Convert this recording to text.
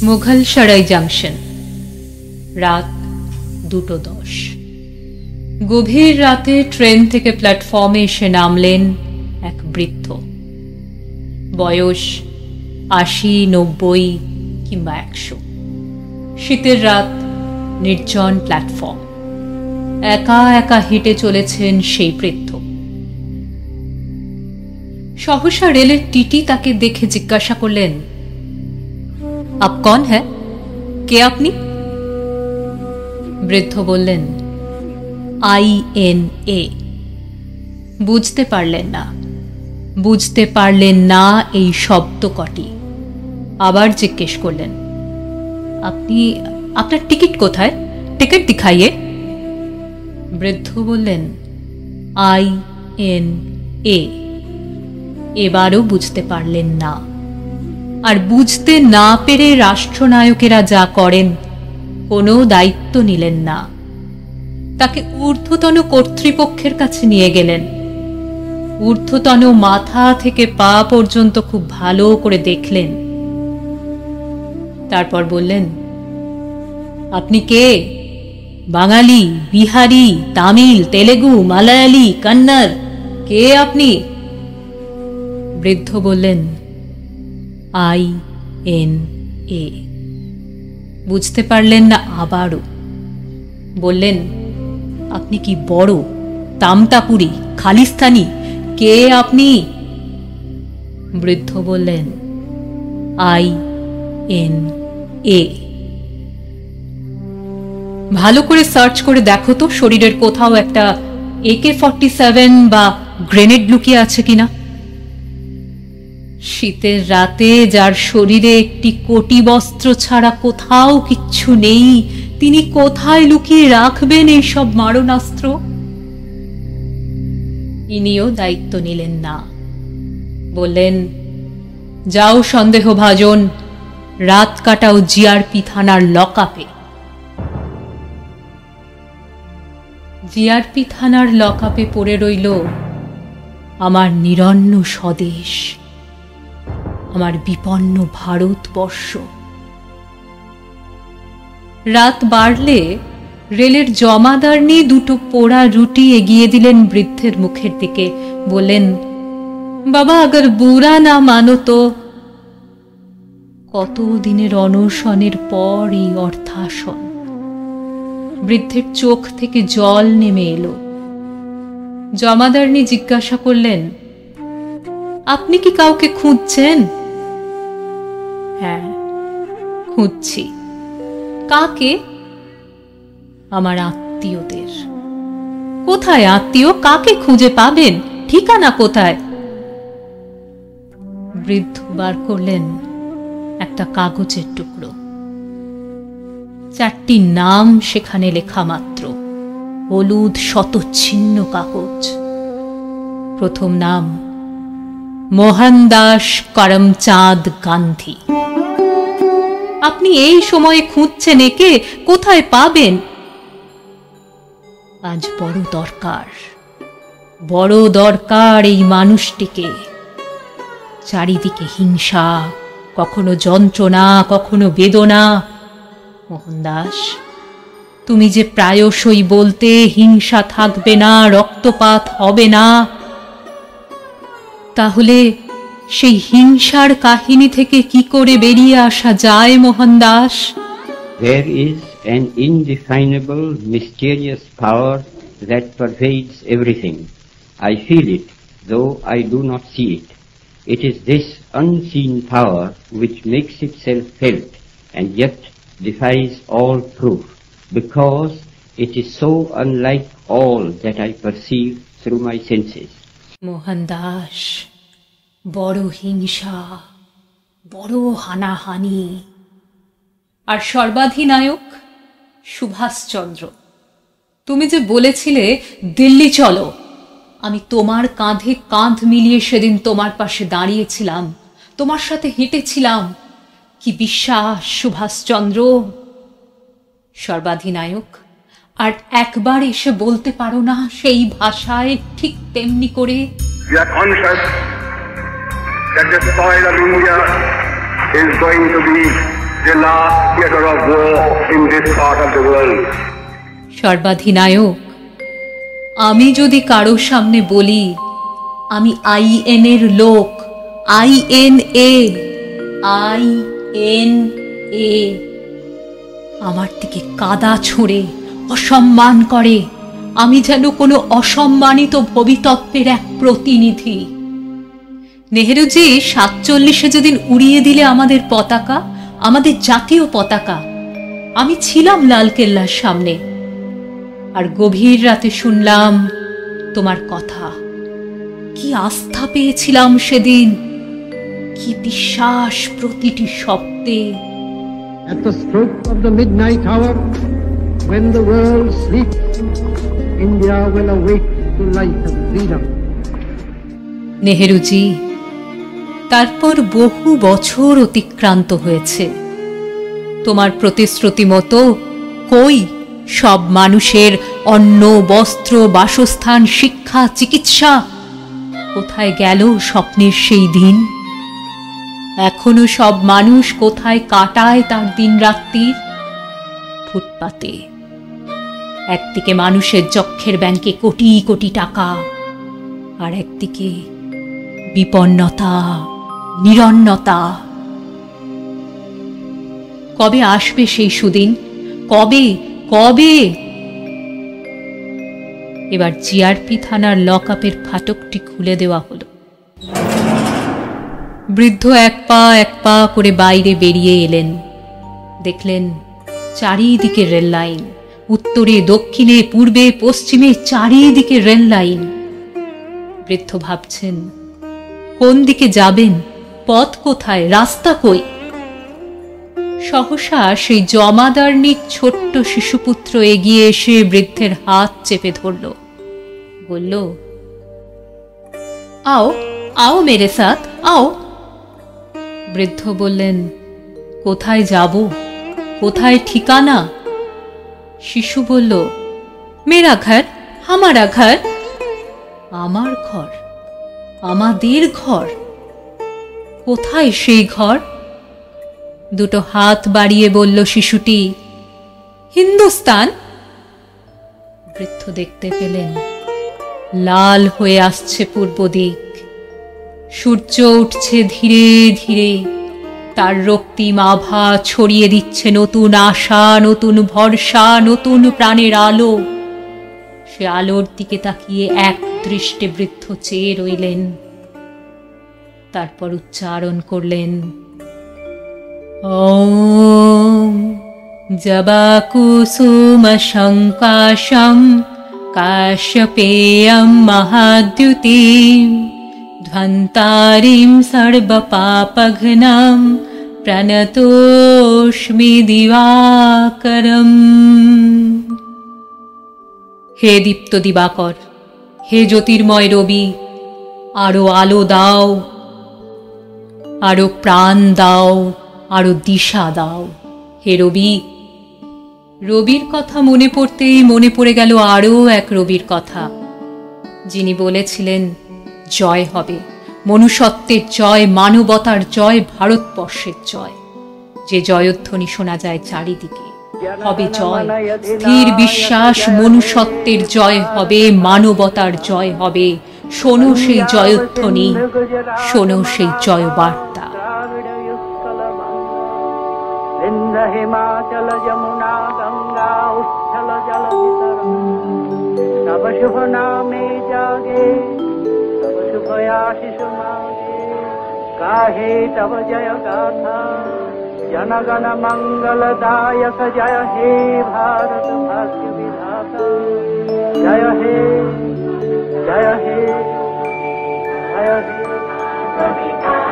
Mughalsarai junction, রাত 2:10। গভীর রাতে ট্রেন থেকে প্ল্যাটফর্মে এসে নামলেন এক বৃদ্ধ। বয়স 80, 90 কিংবা 100। শীতের রাত, নির্জন প্ল্যাটফর্ম, একা একা হেঁটে চলেছেন সেই বৃদ্ধ। সহসা রেলের টিটি তাকে দেখে জিজ্ঞাসা করলেন, আপ কন হ্যাঁ, কে আপনি? বৃদ্ধ বললেন, INA। বুঝতে পারলেন না এই শব্দ কটি। আবার জিজ্ঞেস করলেন, আপনার টিকিট কোথায়? টিকিট দিখাইয়ে। বৃদ্ধ বললেন, INA। এবারও বুঝতে পারলেন না। আর বুঝতে না পেরে রাষ্ট্রনায়কেরা যা করেন, কোনো দায়িত্ব নিলেন না। তাকে ঊর্ধ্বতন কর্তৃপক্ষের কাছে নিয়ে গেলেন। ঊর্ধ্বতন মাথা থেকে পা পর্যন্ত খুব ভালো করে দেখলেন। তারপর বললেন, আপনি কে? বাঙালি, বিহারি, তামিল, তেলেগু, মালায়ালি, কন্নড়, কে আপনি? বৃদ্ধ বললেন, INA। বুঝতে পারলেন না আবারও। বললেন, আপনি কি বড়, তামতাপুরি, খালিস্তানি, কে আপনি? বৃদ্ধ বললেন, INA। ভালো করে সার্চ করে দেখো তো শরীরের কোথাও একটা AK-47 বা গ্রেনেড লুকিয়ে আছে কিনা। শীতের রাতে যার শরীরে একটি কোটি বস্ত্র ছাড়া কোথাও কিচ্ছু নেই, তিনি কোথায় লুকিয়ে রাখবেন এই সব মারণাস্ত্র? ইনিও দায়িত্ব নিলেন না। বললেন, যাও সন্দেহভাজন, রাত কাটাও জিআরপি থানার লকআপে। জিআরপি থানার লকআপে পড়ে রইল আমার নিরন্ন স্বদেশ, আমার বিপন্ন ভারতবর্ষ। রাত বাড়লে রেলের জমাদারনি দুটো পোড়া রুটি এগিয়ে দিলেন বৃদ্ধের মুখের দিকে। বললেন, বাবা আগর বুড়া না মানো তো। কত দিনের অনশনের পর এই অর্থাসন। বৃদ্ধের চোখ থেকে জল নেমে এলো। জমাদারনি জিজ্ঞাসা করলেন, আপনি কি কাউকে খুঁজছেন? হ্যাঁ, খুঁজছি। কাকে? আমার আত্মীয়দের। কোথায় আত্মীয়? কাকে খুঁজে পাবেন? ঠিকানা কোথায়? বৃদ্ধ বার করলেন একটা কাগজের টুকরো। 4টি নাম সেখানে লেখা মাত্র, হলুদ শতচ্ছিন্ন কাগজ। প্রথম নাম মোহনদাস করমচাঁদ গান্ধী। আপনি এই সময়ে খুঁজছেন একে, কোথায় পাবেন? আজ বড় দরকার এই মানুষটিকে। চারিদিকে হিংসা, কখনো যন্ত্রণা, কখনো বেদনা। মোহনদাস, তুমি যে প্রায়শই বলতে হিংসা থাকবে না, রক্তপাত হবে না, তাহলে সেই হিংসার কাহিনী থেকে কি করে বেরিয়ে আসা যায় Mohandas? There is an indefinable, mysterious power that pervades everything. I feel it, though I do not see it. It is this unseen power which makes itself felt and yet defies all proof, because it is so unlike all that I perceive through my senses. Mohandas, বড় হিংসা, বড় হানাহানি। আর সর্বাধিনায়ক সুভাষচন্দ্র। তুমি যে বলেছিলে দিল্লি চলো, আমি তোমার কাঁধে কাঁধ মিলিয়ে সেদিন তোমার পাশে দাঁড়িয়েছিলাম, তোমার সাথে হেঁটেছিলাম। কি বিশ্বাস সুভাষচন্দ্র! সর্বাধিনায়ক, আর একবার এসে বলতে পারো না সেই ভাষায় ঠিক তেমনি করে? We are conscious that the soil of India is going to be the last theater of war in this part of the world. সর্বাধিনায়ক, আমি যদি কারো সামনে বলি আমি IN এর লোক, INA, আমার দিকে কাদা ছোঁড়ে, অসম্মান করে, আমি যেন কোনো অসম্মানিত ভবিতব্যের এক প্রতিনিধি। নেহেরুজি 47-এ যেদিন উড়িয়ে দিলে আমাদের পতাকা, আমাদের জাতীয় পতাকা, আমি ছিলাম লালকেল্লার সামনে, আর গভীর রাতে শুনলাম তোমার কথা। কি আস্থা পেয়েছিলাম সেদিন, কি বিশ্বাস প্রতিটি শব্দে। At the stroke of the midnight hour, when the world sleeps, India will awake to life and freedom. নেহেরুজি, তারপর বহু বছর অতিক্রান্ত হয়েছে। তোমার প্রতিশ্রুতি মতো কই সব মানুষের অন্ন, বস্ত্র, বাসস্থান, শিক্ষা, চিকিৎসা? কোথায় গেল স্বপ্নের সেই দিন? এখনো সব মানুষ কোথায় কাটায় তার দিন রাত্রির? ফুটপাতে। একদিকে মানুষের যক্ষের ব্যাংকে কোটি কোটি টাকা, আর একদিকে বিপন্নতা, নিরন্নতা। কবে আসবে সেই সুদিন? কবে কবে? এবার জিআরপি থানার লকআপের ফাটকটি খুলে দেওয়া হলো। বৃদ্ধ এক পা করে বাইরে বেরিয়ে এলেন। দেখলেন চারিদিকে রেল লাইন, উত্তরে, দক্ষিণে, পূর্বে, পশ্চিমে চারিদিকে রেল লাইন। বৃদ্ধ ভাবছেন কোন দিকে যাবেন, পথ কোথায়, রাস্তা কই? সহসা সেই জমাদারনিক ছোট্ট শিশুপুত্র এগিয়ে এসে বৃদ্ধের হাত চেপে ধরল, বলল, আও আও মেরে সাথ আও। বৃদ্ধ বললেন, কোথায় যাব, কোথায় ঠিকানা? শিশু বলল, মেরা ঘর, হামারা ঘর। আমার ঘর, আমাদের ঘর? কোথায় সেই ঘর? দুটো হাত বাড়িয়ে বলল শিশুটি, হিন্দুস্তান। বৃদ্ধ দেখতে পেলেন লাল হয়ে আসছে পূর্ব দিক, সূর্য উঠছে ধীরে ধীরে, তার রক্তিম আভা ছড়িয়ে দিচ্ছে নতুন আশা, নতুন ভরসা, নতুন প্রাণের আলো। সে আলোর দিকে তাকিয়ে এক দৃষ্টে বৃদ্ধ চেয়ে রইলেন। তারপর উচ্চারণ করলেন, ওম জবাকুসুম শঙ্কাশম কাশ্যপেয়ম মহাদ্যুতিম ধ্বন্তারিম সর্বপাপঘ্নম প্রণতোস্মি দিবাকরম। হে দীপ্ত দিবাকর, হে জ্যোতির্ময় রবি, আরো আলো দাও, আরো প্রাণ দাও, আরো দিশা দাও। হে রবি। রবির কথা মনে পড়তেই মনে পড়ে গেল আরো এক রবির কথা, যিনি বলেছিলেন জয় হবে, মনুষ্যত্বের জয়, মানবতার জয়, ভারতবর্ষের জয়। যে জয়ধ্বনি শোনা যায় চারিদিকে, হবে জয়, স্থির বিশ্বাস, মনুষ্যত্বের জয় হবে, মানবতার জয় হবে। শোনো সেই জয়ধ্বনি, শোনো সেই জয় বার্তা। हिमाचल यमुना गंगा उच्छल जल तब शुभ नामे जागे, तब शुभ आशीष मागे, गाहे तब जय गाथा, जनगण मंगलदायक जय हे भारत भाग्य विधाता। जय हे जय हे जय हे।